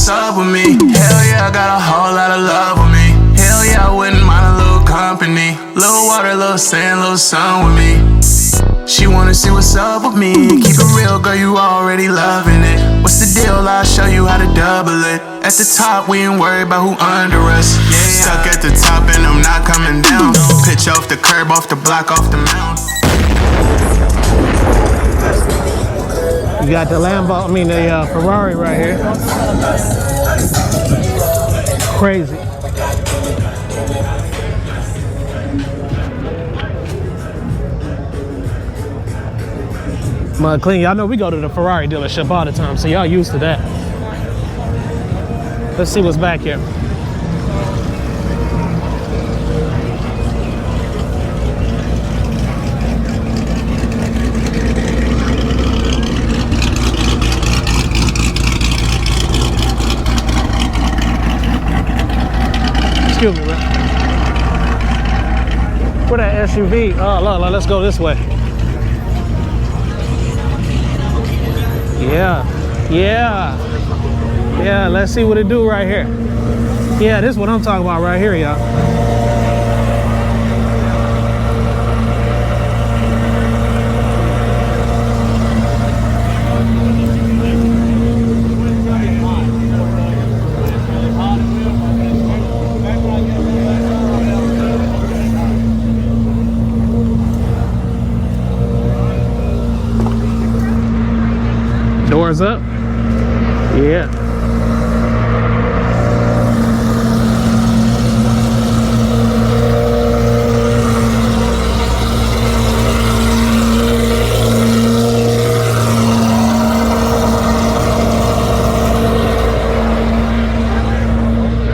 what's up with me. Hell yeah, I got a whole lot of love with me. Hell yeah, I wouldn't mind a little company. Little water, little sand, little sun with me. She wanna see what's up with me. Keep it real, girl, you already loving it. What's the deal? I'll show you how to double it. At the top, we ain't worried about who under us. Yeah, stuck at the top and I'm not coming down. Pitch off the curb, off the block, off the mound. You got the Lambo, the Ferrari right here. Crazy. Mud clean. Y'all know we go to the Ferrari dealership all the time, so y'all used to that. Let's see what's back here. Excuse me, man. Where that SUV? Oh, look, let's go this way. Yeah, let's see what it do right here. Yeah, this is what I'm talking about right here, y'all. Doors up. Yeah.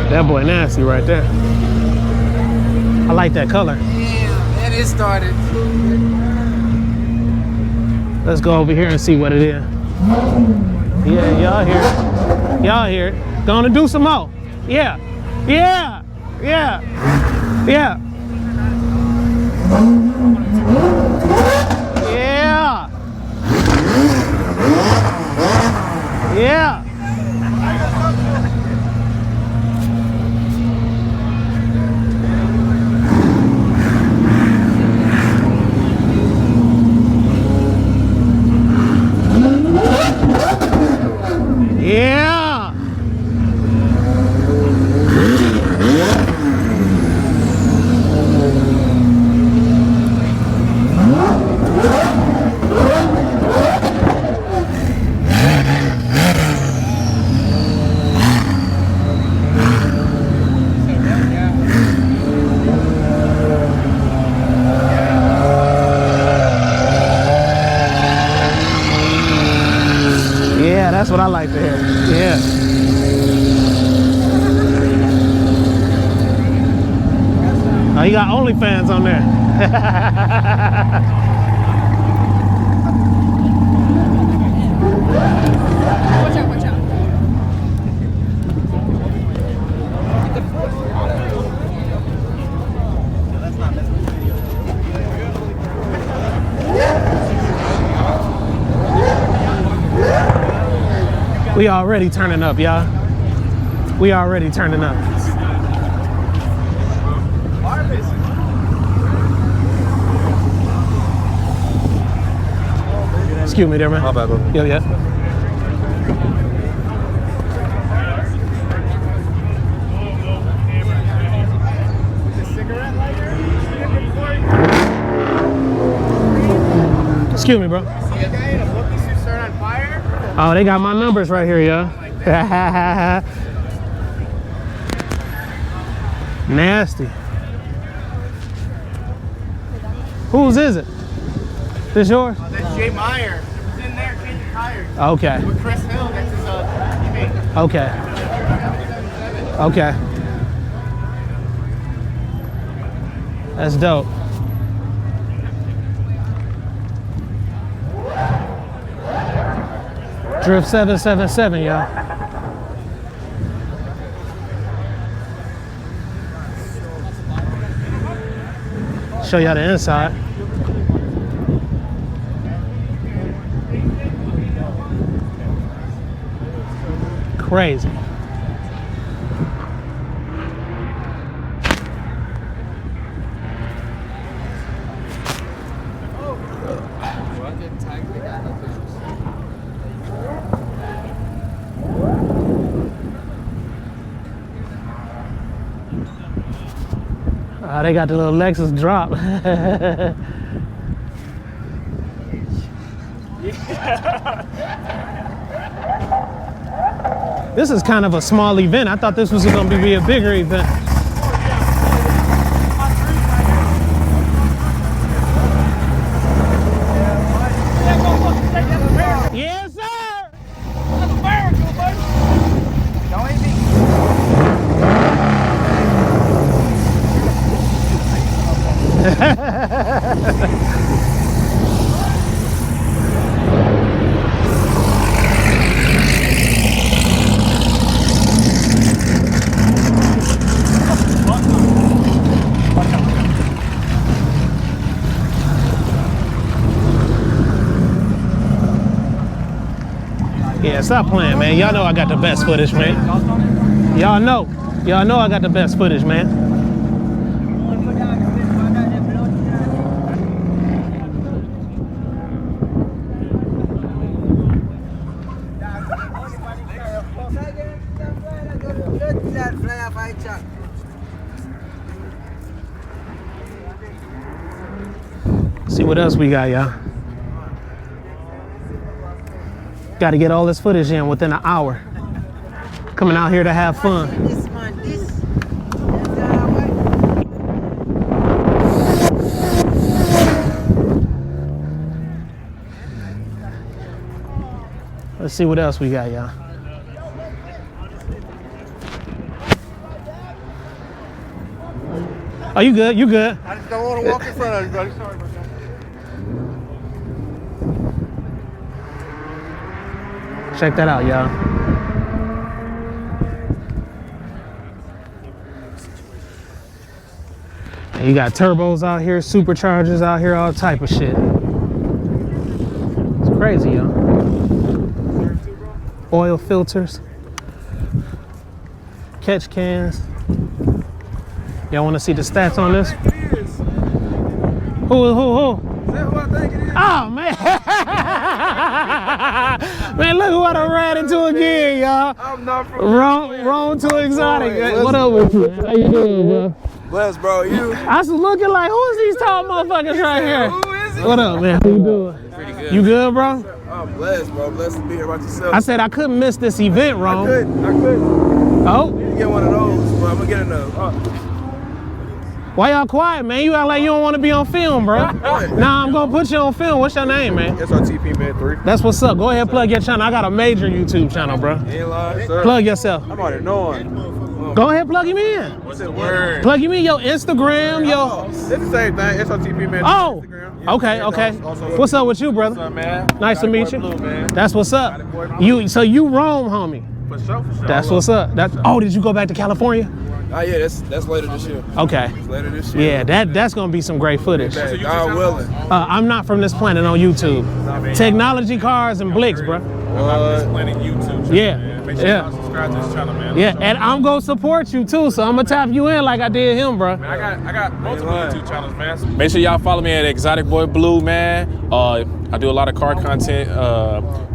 That boy nasty right there. I like that color. Damn, and it started. Let's go over here and see what it is. Yeah, y'all hear it. Y'all hear it. Gonna do some more. Yeah. Yeah. Yeah. Yeah. Yeah. Yeah. Yeah. Yeah, that's what I like to hear. Yeah. Oh, you got OnlyFans on there. Watch out, watch out. We already turning up, y'all. We already turning up. Excuse me there, man. My bad, bro. Yeah. Excuse me, bro. Oh, they got my numbers right here, y'all. Nasty. Whose is it? This yours? Oh, that's Jay Meyer. He's in there changing tires. Okay. With Chris Hill, that's his teammate. Okay. Okay. That's dope. Drift 777, y'all. Show y'all the inside. Crazy. They got the little Lexus drop. This is kind of a small event. I thought this was going to be a bigger event. Yes, sir. Yeah, stop playing, man. Y'all know I got the best footage, man. Y'all know I got the best footage, man. See what else we got, y'all. Got to get all this footage in within an hour. Coming out here to have fun. Let's see what else we got, y'all. Oh, you good? You good? I just don't want to walk in front of you, buddy. Sorry about that. Check that out, y'all. You got turbos out here, superchargers out here, all type of shit. It's crazy, y'all. Oil filters, catch cans. Y'all want to see the stats on this? Who? Is that who I think it is? Oh, man. Man, look who I done ran into again, y'all. I'm not from Wrong to exotic. Boy, What up with you? How you doing, bro? Bless, bro. You? I was looking like, who is these tall motherfuckers right here? Who is it? What up, man? How you doing? Pretty good. You good, bro? I'm blessed, bro. Blessed to be here about yourself. I said I couldn't miss this event, I Ron. couldn't. Oh, You get one of those, but I'm gonna get another. why y'all quiet, man? You act like you don't want to be on film, bro. Nah, I'm gonna put you on film. What's your name, man? SRTP Man 3. That's what's up. Go ahead, plug your channel. I got a major YouTube channel, bro. Ain't lying, sir. Plug yourself. I'm already knowing. Go ahead, plug him in. What's the word? Plug him in, your Instagram, yo. It's the same thing. SRTP Man 3. Oh, Instagram. Yeah, okay, and okay. also- What's up with you, What's brother? up, man? Nice to meet you. Blue, man. That's what's up. Boy Blue. So you roam, homie. For sure, for sure. That's what's up. Did you go back to California? Oh yeah, that's later this year. Okay. It's later this year. Yeah, that's gonna be some great footage. God willing. I'm not from this planet on YouTube. Technology, cars, and blicks, bro. Planet YouTube channel, Yeah, man. Make sure yeah. y'all subscribe to this channel, man. Yeah, and I'm gonna support you too, so I'm gonna tap you in like I did him, bro. I got multiple YouTube channels, man. Make sure y'all follow me at Exotic Boy Blue, man. I do a lot of car content,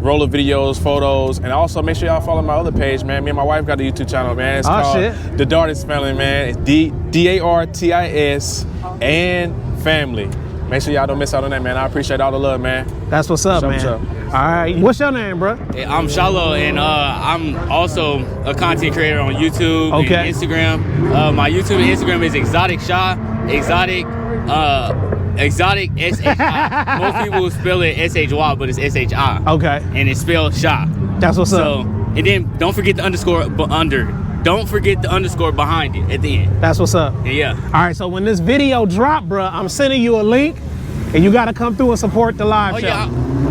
roller videos, photos, and also make sure y'all follow my other page, man. Me and my wife got a YouTube channel, man. It's called shit. The Dartis Family, man. It's DARTIS and Family. Make sure y'all don't miss out on that, man. I appreciate all the love, man. That's what's up, man. Show. All right, what's your name, bro? I'm Shallow, and I'm also a content creator on YouTube Okay. and Instagram. My YouTube and Instagram is Exotic Shah, Exotic S-H-I. Most people spell it S-H-Y, but it's S-H-I. Okay, And it's spelled Shah. that's what's So, up. and then don't forget the underscore under. Don't forget the underscore behind it at the end. That's what's up. Yeah. All right, so when this video drop, bro, I'm sending you a link, and you gotta come through and support the live Oh show. yeah,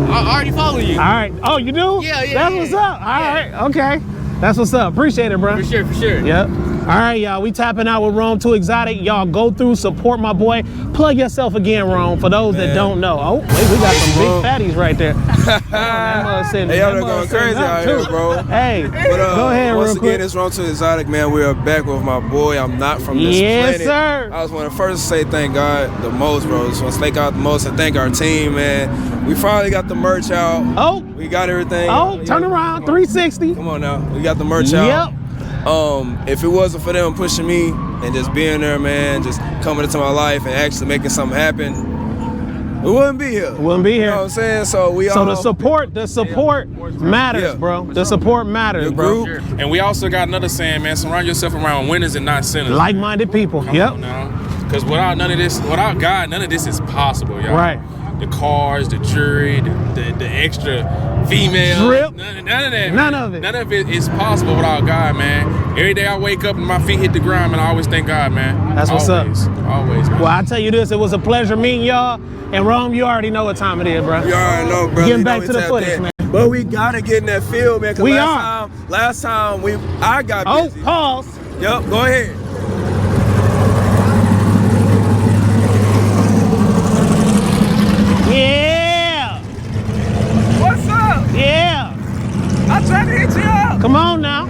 I already follow you. All right. Oh, you do? Yeah, yeah, That's yeah. what's up. All Yeah. right. Okay. That's what's up. Appreciate it, bro. For sure, for sure. Yep. All right, y'all, we tapping out with Rome Too Exotic. Y'all go through, support my boy. Plug yourself again, Rome, for those that don't know. Oh, wait, we got some big fatties right there. Hey, y'all going crazy out here, bro. Hey, But, go ahead once real quick. again, it's Rome Too Exotic, man. We are back with my boy. I'm not from this Yes, planet. sir. I just want to first say thank God the most, bro. Just want to thank God the most and thank our team, man. We finally got the merch out. Oh, We got everything. oh, turn around, 360. Come on now. We got the merch out. Yep. If it wasn't for them pushing me and just being there, man, just coming into my life and actually making something happen, we wouldn't be here. Wouldn't be You here. know what I'm saying? So we So all the support matters, Yeah. bro. The support matters, the bro. group. And we also got another saying, man, surround yourself around winners and not sinners. Like-minded people. Yep. Because without none of this, without God, none of this is possible, y'all. Right. The cars, the jury, the extra female. Drip. None of that. None man. of it. None of it is possible without God, man. Every day I wake up and my feet hit the ground, and I always thank God, man. That's what's up. Always, man. Well, I tell you this, it was a pleasure meeting y'all. And Rome, you already know what time it is, bro. You already know, brother. Getting You know back we to the tapped footage, in. man. But we gotta get in that field, man. 'Cause We last time I got Oh, busy. pause. Yep, go ahead. Yeah. What's up? Yeah. I tried to hit you up. Come on now.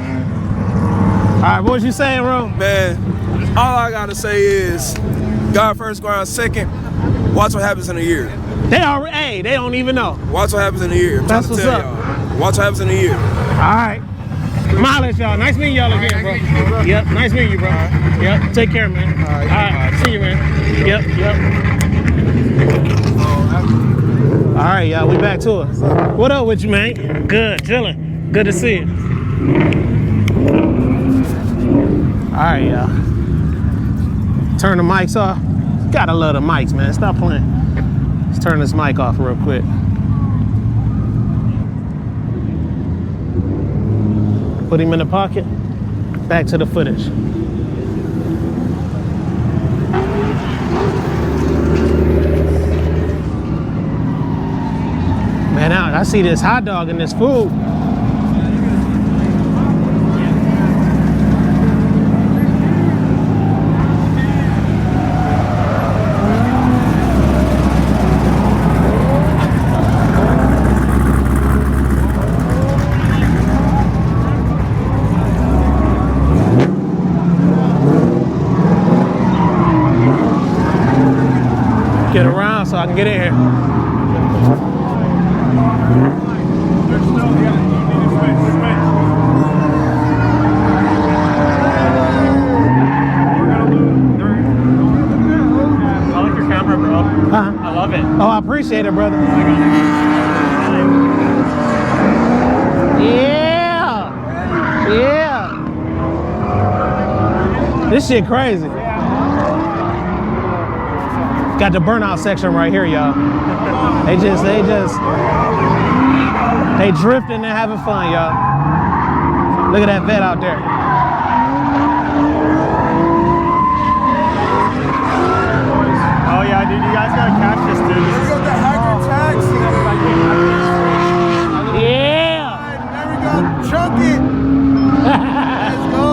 All right, what was you saying, Rome? Man, all I gotta say is, God first, ground second. Watch what happens in a year. They don't even know. Watch what happens in a year. I'm That's trying to what's tell up. y'all. Watch what happens in a year. All right. Mileage, y'all. Nice meeting y'all again, bro. Yep, nice meeting you, bro. Yep, take care, man. All right. See you, man. Yep. All right, y'all, we back to it. What up with you, man? Good, chilling. Good to see you. All right, y'all. Turn the mics off. Gotta love the mics, man. Stop playing. Let's turn this mic off real quick. Put him in the pocket. Back to the footage. Man, I see this hot dog and this food. Get around so I can get in here. I like your camera, bro. Huh? I love it. Oh, I appreciate it, brother. Yeah. This shit crazy. Got the burnout section right here, y'all. They drifting and having fun, y'all. Look at that vet out there. Oh yeah, dude, you guys gotta catch this, dude. This is the hacker taxi. Yeah. There we go. Chunk it. Let's go.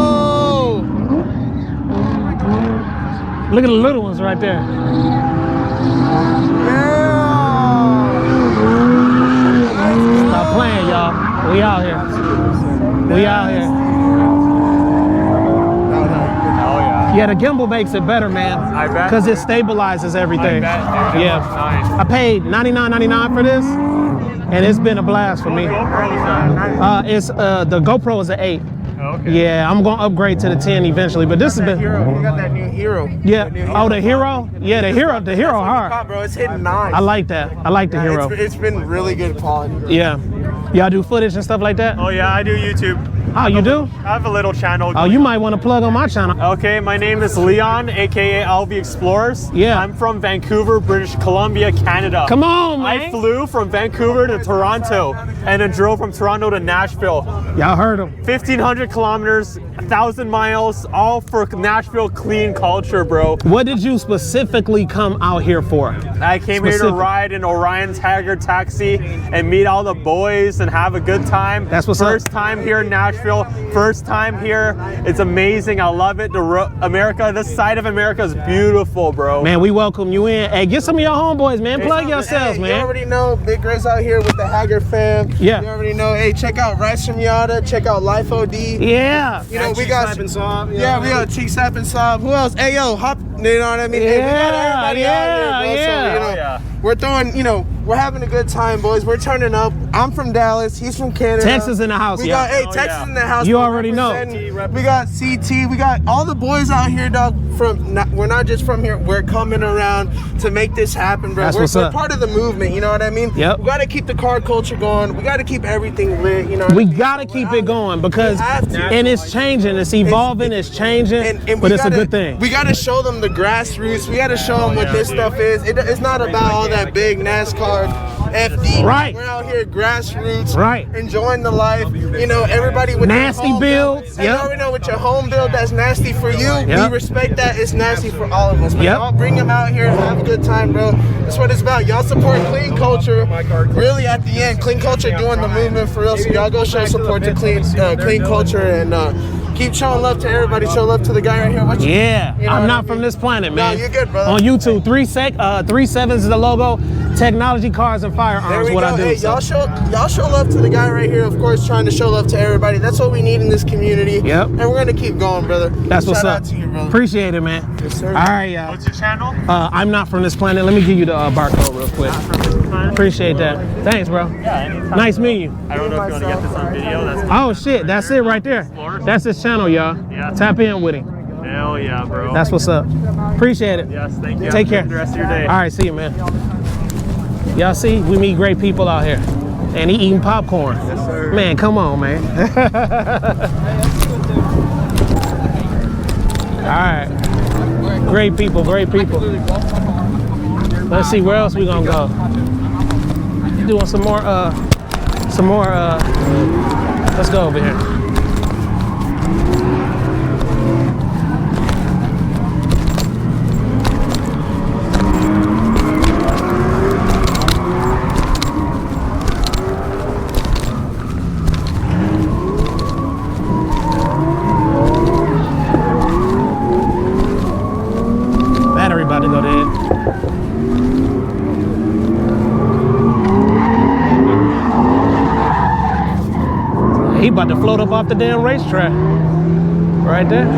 Look at the little ones right there. Stop playing, y'all. We out here. We out here. Oh yeah. Yeah, the gimbal makes it better, man. I bet. Because it stabilizes everything. I bet, dude. It Yeah. looks nice. I paid $99.99 for this, and it's been a blast for me. It's the GoPro is an 8. Okay. Yeah, I'm gonna upgrade to the 10 eventually, but this has been. You got that new hero. Yeah. Oh, the hero. Yeah, the hero hard. Bro, it's hitting 9. I like that. I like the hero. It's been really good quality. Yeah. Y'all do footage and stuff like that? Oh yeah, I do YouTube. Oh, you do? I have a little channel. Oh, you might want to plug on my channel. Okay, my name is Leon, aka LV Explorers. Yeah. I'm from Vancouver, British Columbia, Canada. Come on, man. I flew from Vancouver to Toronto and then drove from Toronto to Nashville. Y'all heard him. 1,500 kilometers 1,000 miles, all for Nashville clean culture, bro. What did you specifically come out here for? I came here to ride in Orion's Haggard taxi and meet all the boys and have a good time. That's what's First up. time here in Nashville, first time here. It's amazing. I love it. America, this side of America is beautiful, bro. Man, we welcome you in. Hey, get some of your homeboys, man. Plug yourselves, You man. already know Big Riz out here with the Haggard fam. Yeah. You already know. Hey, check out Rice from Yada. Check out Life OD. Yeah. You know, we got we got Cheek Sap and Sob. Who else? Hey, yo, hop. You know what I mean? Hey, we got everybody out here, bro. So, you know, we're throwing, you know, we're having a good time, boys. We're turning up. I'm from Dallas. He's from Canada. Texas in the house, we yeah. got, hey, Texas in the house. You We're already know. representing. We got CT. We got all the boys out here, dog. We're not just from here. We're coming around to make this happen, bro. That's We're what's up. part of the movement. You know what I mean? Yep. We got to keep the car culture going. We got to keep everything lit. You know. We gotta keep it going because, and it's changing, it's evolving, it's changing, and but it's a gotta- good thing. We got to show them the grassroots. We got to show them what this stuff is. It's not about all that big NASCAR FD. Right. We're out here grassroots. Right. Enjoying the life. You know, everybody with Nasty their home builds, Build, yep. You already know with your home build that's nasty for you. Yep. We respect that. It's nasty for all of us. But Yep. y'all bring them out here and have a good time, bro. That's what it's about. Y'all support clean culture. Really, at the end, clean culture doing the movement for real. So y'all go show support to clean culture and keep showing love to everybody. Show love to the guy right here. What you, Yeah, you know I'm what not I from mean? this planet, man. No, you're good, brother. On YouTube, 37 is the logo. Technology, cars, and There firearms. we What go. I do. Hey, so. y'all show love to the guy right here. Of course, trying to show love to everybody. That's what we need in this community. Yep. And we're gonna keep going, brother. That's what's Shout up. out to you, brother. Appreciate it, man. Yes, sir. All right, y'all. What's your channel? I'm not from this planet. Let me give you the barcode real quick. Appreciate that. Thanks, bro. Yeah, anytime. Nice meeting you. I don't know if you want to get this on video. That's Oh shit, that's it right there. That's his channel, y'all. Yeah. Tap in with him. Hell yeah, bro. That's what's up. Appreciate it. Yes, thank you. Take care. Have a good rest of your day. All right, see you, man. Y'all see, we meet great people out here. And he eating popcorn. Yes, sir. Man, come on, man. All right. Great people, great people. Let's see, where else we gonna go? Doing some more, let's go over here. Battery about to go dead. He about to float up off the damn racetrack. Right there.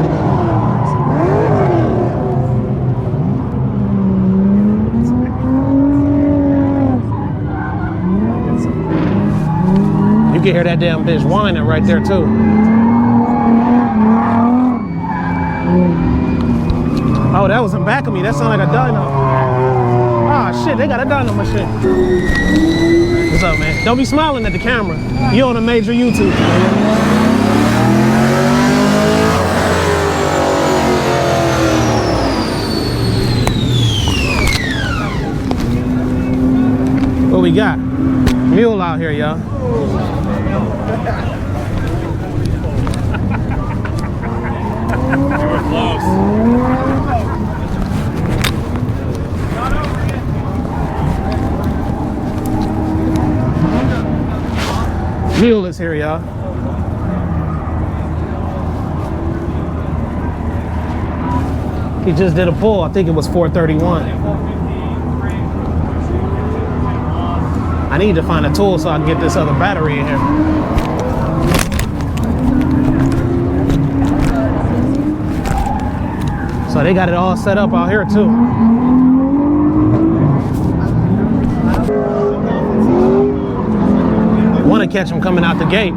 You can hear that damn bitch whining right there too. Oh, that was in back of me. That sounded like a dyno. Ah, shit, they got a dyno machine. What's up, man? Don't be smiling at the camera. You on a major YouTube. What we got? Mule out here, y'all. You were close. Mule is here, y'all. He just did a pull. I think it was 431. I need to find a tool so I can get this other battery in here. So they got it all set up out here too. Want to catch them coming out the gate.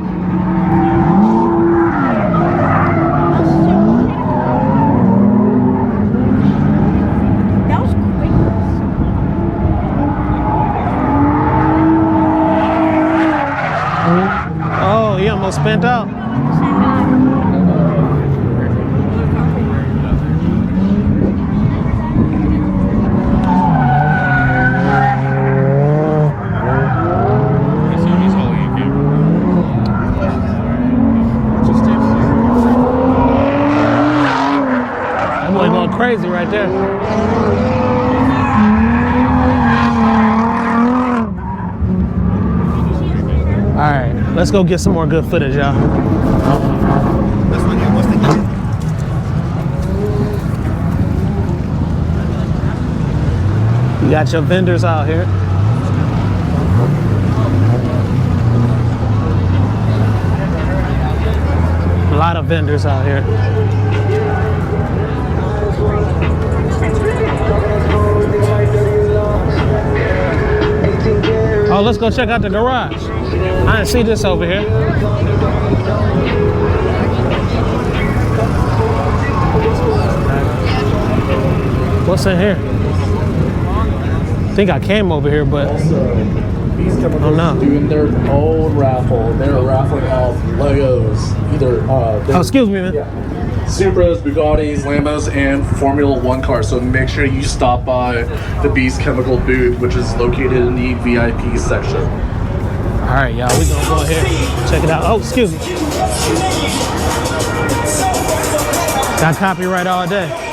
That was quick. Oh, he almost spent out. Let's go get some more good footage, y'all. You got your vendors out here. A lot of vendors out here. Oh, let's go check out the garage. I didn't see this over here. What's in here? I think I came over here, but These I don't know. doing their own raffle. They're raffling off Legos. Either Oh, excuse me, man. Supras, Bugattis, Lambos, and Formula One cars. So make sure you stop by the Beast Chemical booth, which is located in the VIP section. All right, y'all, we're gonna go ahead and check it out. Oh, excuse me. Got copyright all day.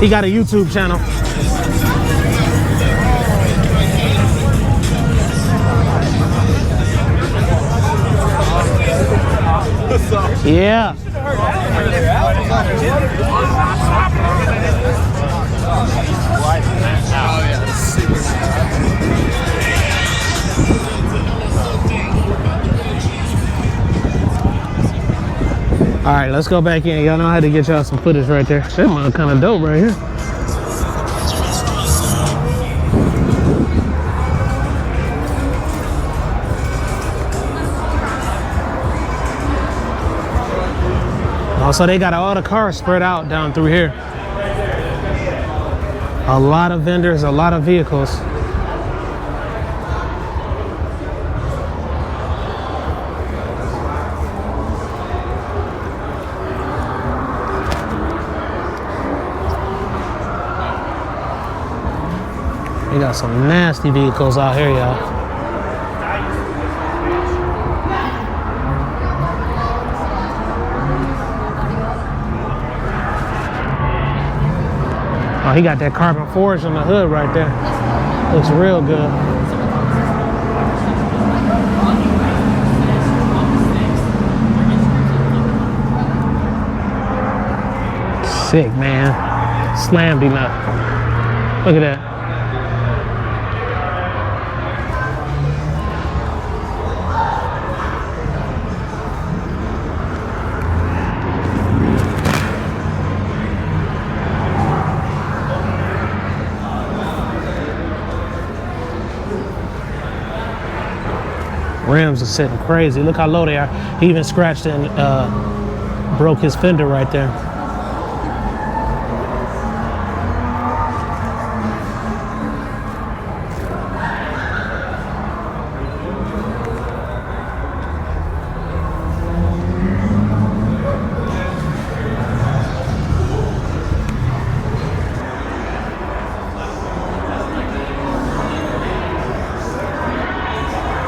He got a YouTube channel. Yeah. All right, let's go back in. Y'all know how to get y'all some footage right there. That one kind of dope right here. Also, they got all the cars spread out down through here. A lot of vendors, a lot of vehicles. We got some nasty vehicles out here, y'all. Oh, he got that carbon forged on the hood right there. Looks real good. Sick, man. SlammedENuff. Look at that. Rims are sitting crazy. Look how low they are. He even scratched and broke his fender right there.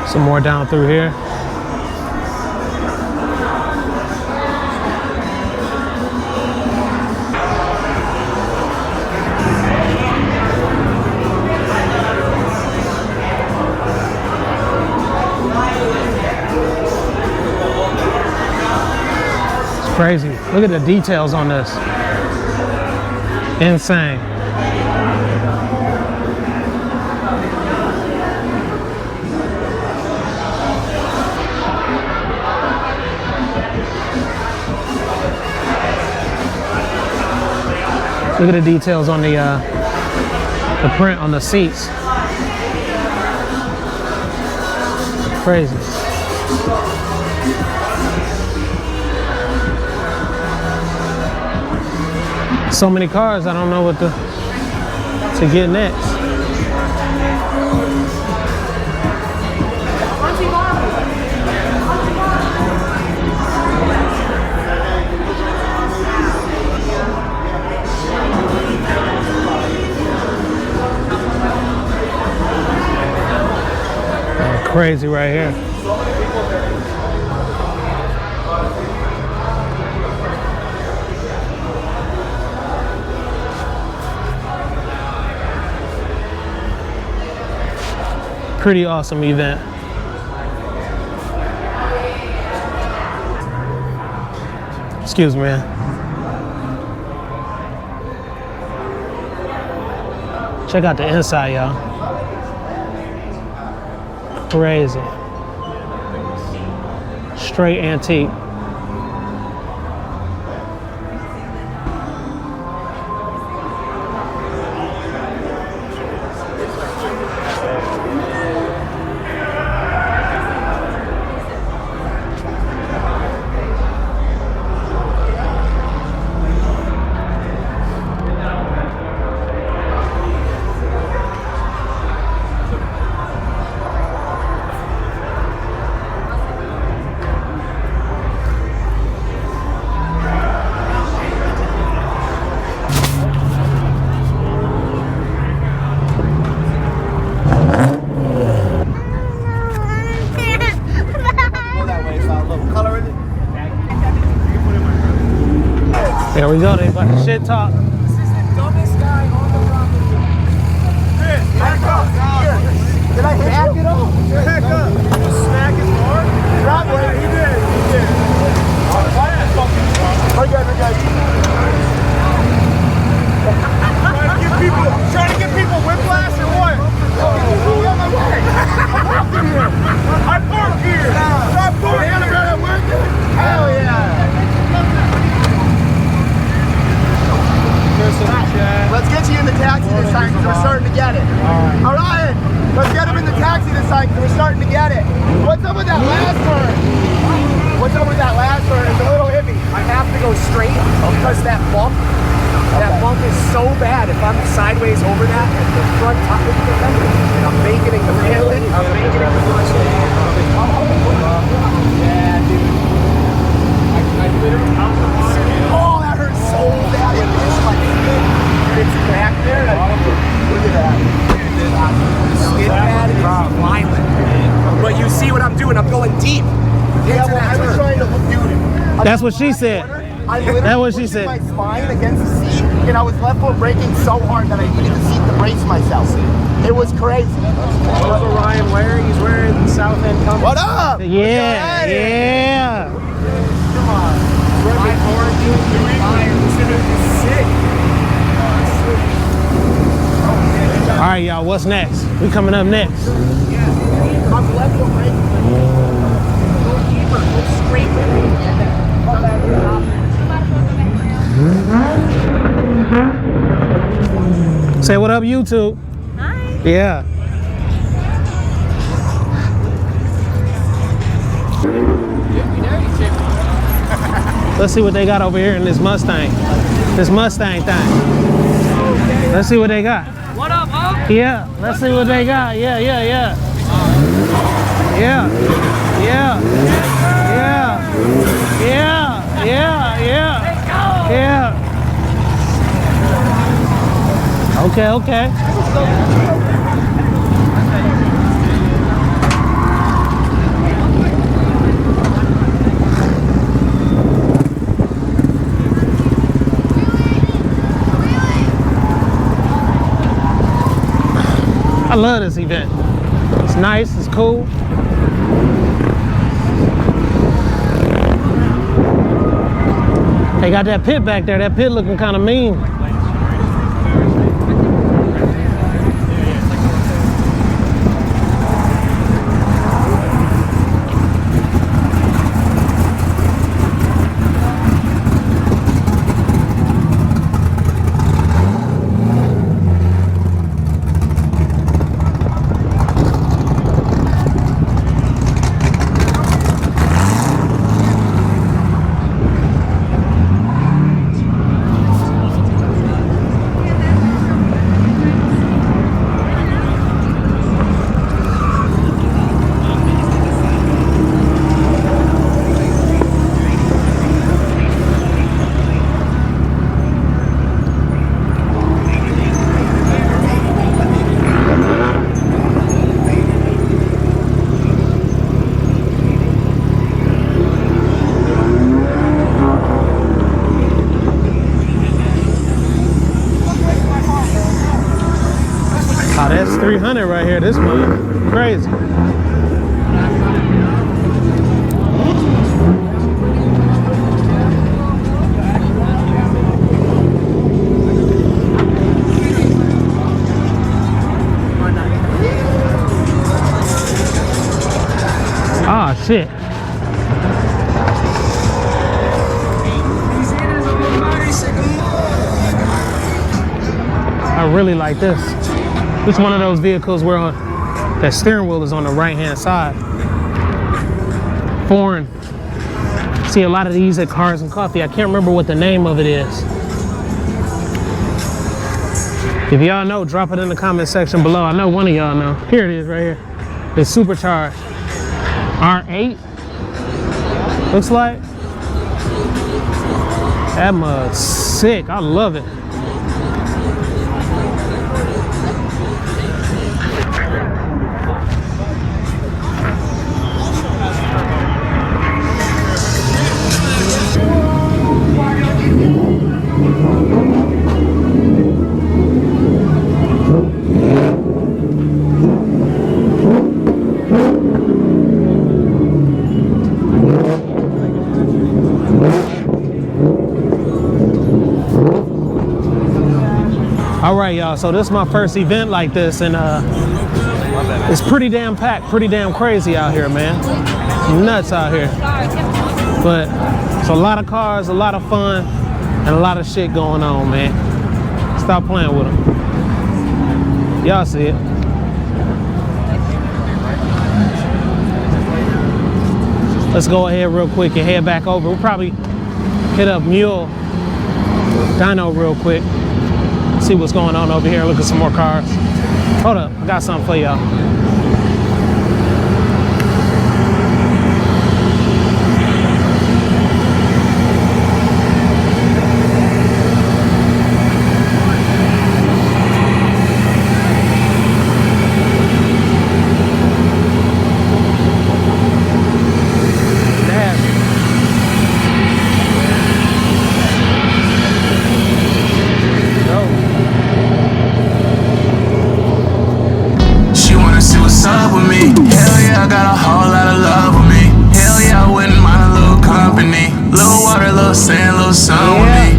Some more down through here. It's crazy. Look at the details on this. Insane. Look at the details on the print on the seats. Crazy. So many cars, I don't know what to get next. crazy right here. Pretty awesome event. Excuse me, man. Check out the inside, y'all. Crazy. Straight antique. There we go, they about to shit talk. This is the dumbest guy on the property. Back up. Did I back it up? Back up. Did you smack his car? Probably. He did. We're good. Trying to give people whiplash or what? On my way. I parked here. Stop parking. Hell yeah. Let's get you in the taxi this time because we're starting to get it. All right, let's get him in the taxi this time because we're starting to get it. What's up with that last turn? What's up with that last turn? It's a little iffy. I have to go straight because that bump is so bad. If I'm sideways over that, the front top is defending. And I'm making it the railing. I'm making it the first. Yeah, dude. I literally. Oh, that hurts so bad. It is like it's back there. Look at that. The skin pad is violent. But you see what I'm doing? I'm going deep. Yeah, well, I was trying to dude. That's what she said. That's what she said. My spine against the seat, and I was left foot braking so hard that I needed the seat to brace myself. It was crazy. What's Ryan wearing? He's wearing South End Company. What up? Yeah, yeah. Come on. All right, y'all, what's next? We coming up next. I'm left foot braking. Go deeper, go straight with me, and then come back to the top. Say what up, YouTube. Hi. Yeah. Let's see what they got over here in this Mustang. This Mustang thing. Let's see what they got. What up, huh? Yeah, let's see what they got. Yeah. Yeah. Okay. I love this event. It's nice, it's cool. They got that pit back there. That pit looking kind of mean. 300 right here. This one, crazy. Ah, shit. I really like this. It's one of those vehicles where that steering wheel is on the right-hand side. Foreign. See a lot of these at Cars and Coffee. I can't remember what the name of it is. If y'all know, drop it in the comment section below. I know one of y'all know. Here it is right here. It's supercharged. R8. Looks like. That mud's sick. I love it. All right, y'all, so this is my first event like this, and it's pretty damn packed, pretty damn crazy out here, man. Nuts out here. But it's a lot of cars, a lot of fun, and a lot of shit going on, man. Stop playing with them. Y'all see it. Let's go ahead real quick and head back over. We'll probably hit up Mule Dyno real quick. See what's going on over here. Look at some more cars. Hold up, I got something for y'all. Sand, little sun with me.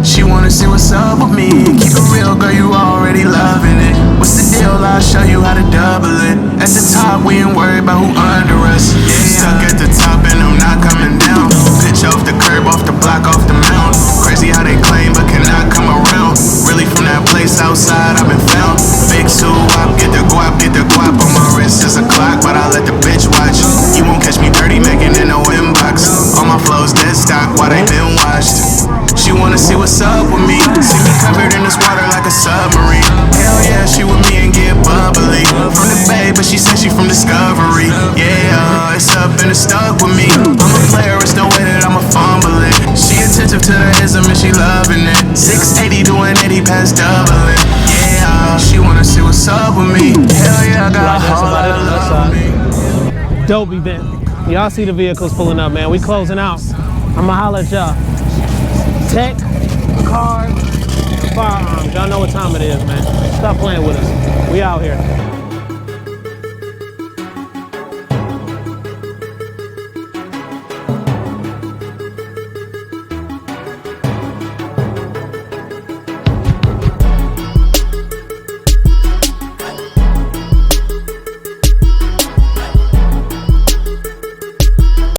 She wanna see what's up with me. Keep it real, girl, you already loving it. What's the deal? I'll show you how to double it. At the top, we ain't worried about who under us. Yeah, stuck at the top and I'm not coming down. Pitch off the curb, off the block, off the mound. Crazy how they claim but cannot come around. Really from that place outside I've been found. Big suit-wop, get the guap on my wrist is a clock, but I let the bitch watch. You won't catch me dirty, making in no inbox. All my flows dead stock, why they been washed? She wanna see what's up with me. See me covered in this water like a submarine. Hell yeah, she with me and get bubbly. From the Bay, but she said she from Discovery. Yeah, it's up and it's stuck with me. I'm a player, it's no way that I'ma fumble it. She attentive to the ism and she loving it. 680 doing 80 past doubling. Yeah, she wanna see what's up with me. Hell yeah, I got a whole lot of love with me. Dope event. Y'all see the vehicles pulling up, man. We closing out. I'ma holla at y'all. Tech, cars, firearms. Y'all know what time it is, man. Stop playing with us. We out here.